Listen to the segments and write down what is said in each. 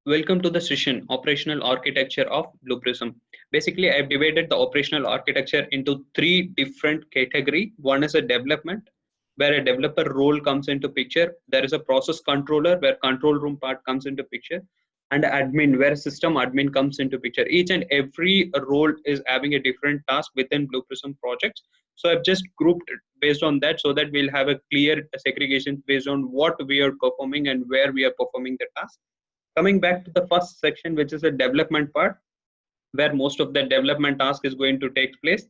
Welcome to the session Operational Architecture of Blue Prism. Basically, I've divided the operational architecture into three different categories. One is a development, where a developer role comes into picture. There is a process controller, where control room part comes into picture, and admin, where system admin comes into picture. Each and every role is having a different task within Blue Prism projects. So I've just grouped it based on that so that we'll have a clear segregation based on what we are performing and where we are performing the task. Coming back to the first section, which is the development part, where most of the development task is going to take place,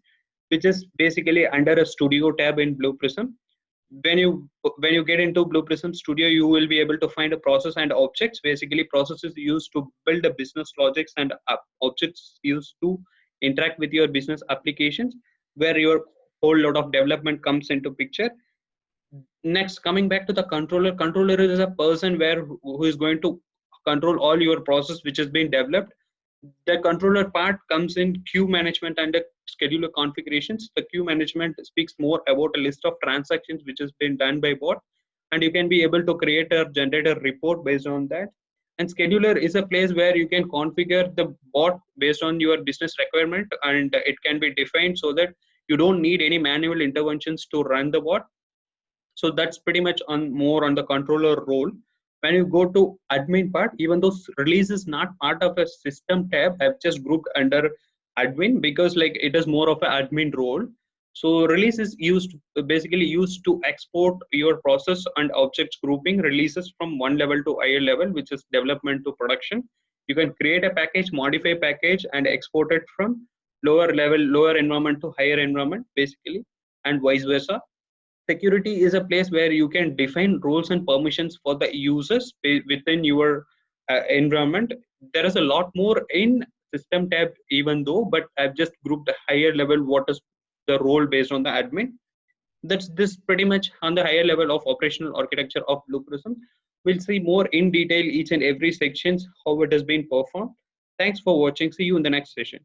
which is basically under a studio tab in Blue Prism. When you get into Blue Prism Studio, you will be able to find a process and objects. Basically, processes used to build a business logics and objects used to interact with your business applications, where your whole lot of development comes into picture. Next, coming back to the controller is a person who is going to control all your process which has been developed. The controller part comes in queue management and the scheduler configurations. The queue management speaks more about a list of transactions which has been done by bot, and you can be able to create or generate a report based on that. And scheduler is a place where you can configure the bot based on your business requirement, and it can be defined so that you don't need any manual interventions to run the bot. So that's pretty much on more on the controller role. When you go to admin part, even though release is not part of a system tab, I've just grouped under admin because like it is more of an admin role. So release is basically used to export your process and objects grouping releases from one level to higher level, which is development to production. You can create a package, modify package, and export it from lower level, lower environment to higher environment basically, and vice versa. Security is a place where you can define roles and permissions for the users within your environment. There is a lot more in system tab even though, but I've just grouped a higher level what is the role based on the admin. That's this pretty much on the higher level of operational architecture of Blue Prism. We'll see more in detail each and every sections how it has been performed. Thanks for watching. See you in the next session.